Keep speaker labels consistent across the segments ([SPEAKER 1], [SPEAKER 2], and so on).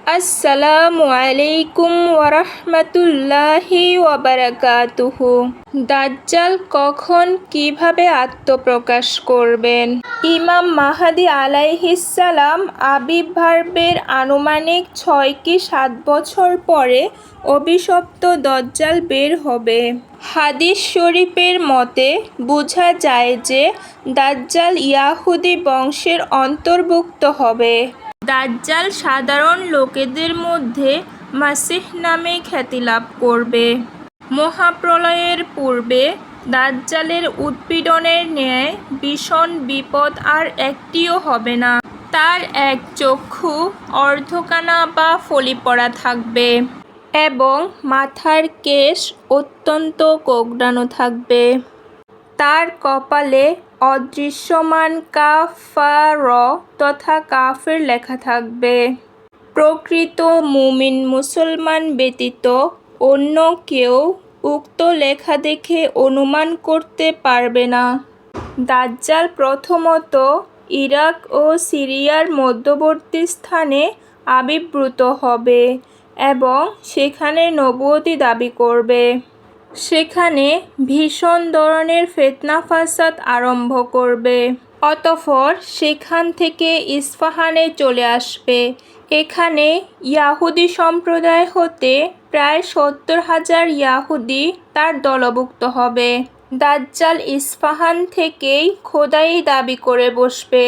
[SPEAKER 1] আসসালামু আলাইকুম ওয়ারাহমাতুল্লাহি ওয়াবারাকাতুহু। দাজ্জাল কখন কিভাবে আত্মপ্রকাশ করবেন? ইমাম মাহদী আলাইহিসসালাম আবির্ভাবের আনুমানিক ৬ কি ৭ বছর পরে অভিশপ্ত দাজ্জাল বের হবে। হাদিস শরীফের মতে বোঝা যায় যে দাজ্জাল ইয়াহুদী বংশের অন্তর্ভুক্ত হবে। দাজ্জাল সাধারণ লোকেদের মধ্যে মাসিহ নামে খ্যাতি লাভ করবে। মহাপ্রলয়ের পূর্বে দাজ্জালের উৎপীড়নের ন্যায় ভীষণ বিপদ আর একটিও হবে না। তার এক চক্ষু অর্ধকানা বা ফলি পড়া থাকবে এবং মাথার কেশ অত্যন্ত কোঁকড়ানো থাকবে। তার কপালে অদৃশ্যমান কাফার তথা কাফের লেখা থাকবে। প্রকৃত মুমিন মুসলমান ব্যতীত অন্য কেউ উক্ত লেখা দেখে অনুমান করতে পারবে না। দাজ্জাল প্রথমত ইরাক ও সিরিয়ার মধ্যবর্তী স্থানে আবির্ভূত হবে এবং সেখানে নবুয়তি দাবি করবে। সেখানে ভীষণ ধরনের ফিতনা ফাসাদ আরম্ভ করবে। অতঃপর সেখান থেকে ইস্পাহানে চলে আসবে। এখানে ইয়াহুদী সম্প্রদায় হতে প্রায় ৭০,০০০ ইয়াহুদী তার দলভুক্ত হবে। দাজ্জাল ইস্পাহান থেকেই খোদাই দাবি করে বসবে।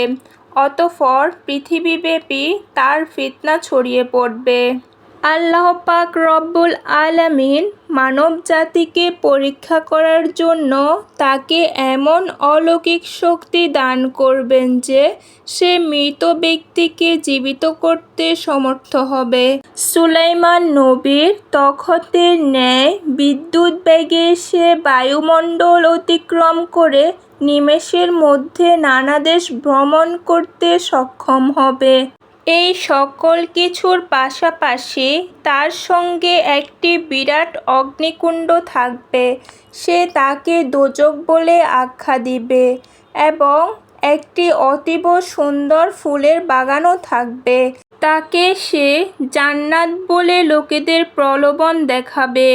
[SPEAKER 1] অতঃপর পৃথিবীব্যাপী তার ফিতনা ছড়িয়ে পড়বে। আল্লাহ পাক রব্বুল আলামিন মানব জাতিকে পরীক্ষা করার জন্য তাকে এমন অলৌকিক শক্তি দান করবেন যে সে মৃত ব্যক্তিকে জীবিত করতে সমর্থ হবে। সুলাইমান নবীর তখতের ন্যায় বিদ্যুৎ বেগে সে বায়ুমণ্ডল অতিক্রম করে নিমেষের মধ্যে নানা দেশ ভ্রমণ করতে সক্ষম হবে। এই সকল কিছুর পাশাপাশি তার সঙ্গে একটি বিরাট অগ্নিকুণ্ড থাকবে। সে তাকে দোজখ বলে আখ্যা দিবে এবং একটি অতীব সুন্দর ফুলের বাগানও থাকবে। তাকে সে জান্নাত বলে লোকেদের প্রলোভন দেখাবে।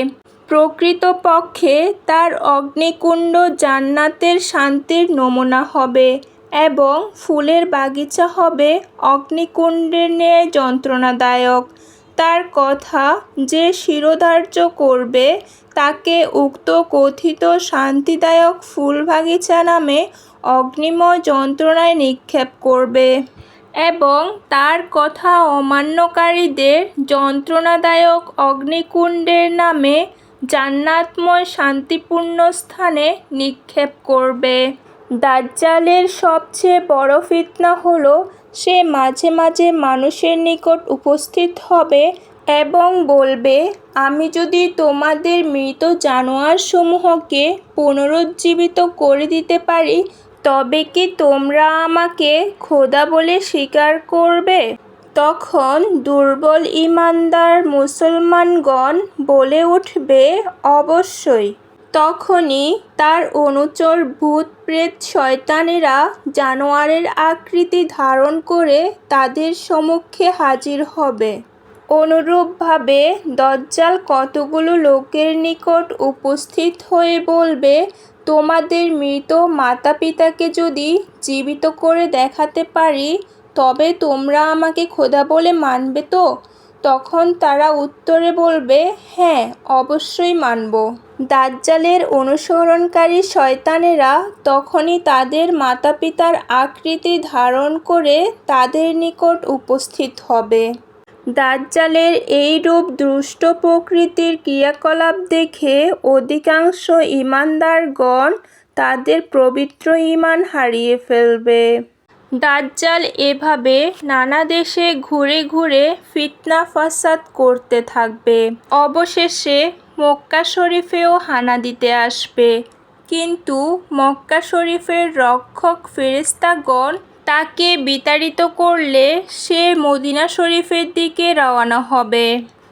[SPEAKER 1] প্রকৃতপক্ষে তার অগ্নিকুণ্ড জান্নাতের শান্তির নমুনা হবে এবং ফুলের বাগিচা হবে অগ্নিকুণ্ডের ন্যায় যন্ত্রণাদায়ক। তার কথা যে শিরোধার্য করবে তাকে উক্ত কথিত শান্তিদায়ক ফুল বাগিচা নামে অগ্নিময় যন্ত্রণায় নিক্ষেপ করবে এবং তার কথা অমান্যকারীদের যন্ত্রণাদায়ক অগ্নিকুণ্ডের নামে জান্নাতময় শান্তিপূর্ণ স্থানে নিক্ষেপ করবে। দাজ্জালের সবচেয়ে বড় ফিতনা হলো সে মাঝে মাঝে মানুষের নিকট উপস্থিত হবে এবং বলবে, আমি যদি তোমাদের মৃত জানোয়ারসমূহকে পুনরুজ্জীবিত করে দিতে পারি তবে কি তোমরা আমাকে খোদা বলে স্বীকার করবে? তখন দুর্বল ঈমানদার মুসলমানগণ বলে উঠবে, অবশ্যই। তখনই তার অনুচর ভূত প্রেত শয়তানেরা জানোয়ারের আকৃতি ধারণ করে তাদের সম্মুখে হাজির হবে। অনুরূপভাবে দাজ্জাল কতগুলো লোকের নিকট উপস্থিত হয়ে বলবে, তোমাদের মৃত মাতা পিতাকে যদি জীবিত করে দেখাতে পারি তবে তোমরা আমাকে খোদা বলে মানবে তো? তখন তারা উত্তরে বলবে, হ্যাঁ, অবশ্যই মানব। দাজ্জালের অনুসরণকারী শয়তানেরা তখনই তাদের মাতা পিতার আকৃতি ধারণ করে তাদের নিকট উপস্থিত হবে। দাজ্জালের এইরূপ দুষ্ট প্রকৃতির ক্রিয়াকলাপ দেখে অধিকাংশ ঈমানদারগণ তাদের পবিত্র ঈমান হারিয়ে ফেলবে। দাজ্জাল এভাবে নানা দেশে ঘুরে ঘুরে ফিতনা ফাসাদ করতে থাকবে। অবশেষে মক্কা শরীফেও হানা দিতে আসবে, কিন্তু মক্কা শরীফের রক্ষক ফেরেশতাগণ তাকে বিতাড়িত করলে সে মদিনা শরীফের দিকে রওনা হবে।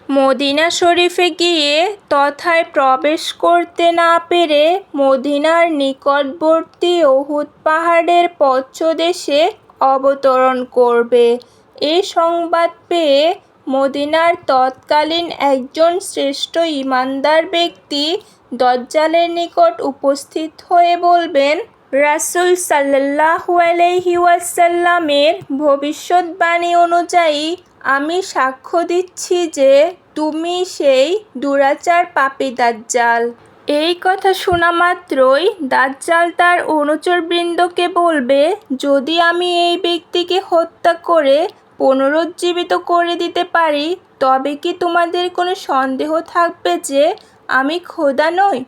[SPEAKER 1] মদিনা শরীফে গিয়ে তথায় প্রবেশ করতে না পেরে মদিনার নিকটবর্তী উহুদ পাহাড়ের পশ্চদেশে অবতরণ করবে। এই সংবাদ পেয়ে মদিনার তৎকালীন একজন শ্রেষ্ঠ ঈমানদার ব্যক্তি দাজ্জালের নিকট উপস্থিত হয়ে বলবেন, রাসূল সাল্লাল্লাহু আলাইহি ওয়াসাল্লামের ভবিষ্যদ্বাণী অনুযায়ী আমি সাক্ষ্য দিচ্ছি যে তুমি সেই দুরাচার পাপী দাজ্জাল। এই কথা শোনা মাত্রই দাজ্জাল তার অনুচরবৃন্দকে বলবে, যদি আমি এই ব্যক্তিকে হত্যা করে পুনরুজ্জীবিত করে দিতে পারি তবে কি তোমাদের কোনো সন্দেহ থাকবে যে আমি খোদা নই?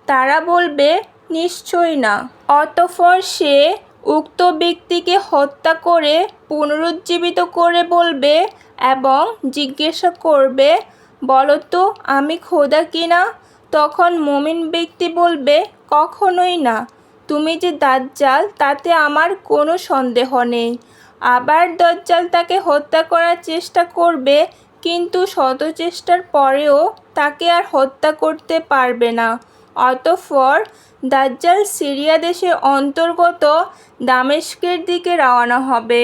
[SPEAKER 1] তারা বলবে, নিশ্চয়ই না। অতঃপর সে উক্ত ব্যক্তিকে হত্যা করে পুনরুজ্জীবিত করে বলবে এবং জিজ্ঞাসা করবে, বলো তো আমি খোদা কিনা? তখন মুমিন ব্যক্তি বলবে, কখনোই না, তুমি যে দাজ্জাল তাতে আমার কোনো সন্দেহ নেই। আবার দাজ্জাল তাকে হত্যা করার চেষ্টা করবে, কিন্তু শত চেষ্টার পরেও তাকে আর হত্যা করতে পারবে না। অতঃপর দাজ্জাল সিরিয়া দেশের অন্তর্গত দামেস্কের দিকে রওনা হবে।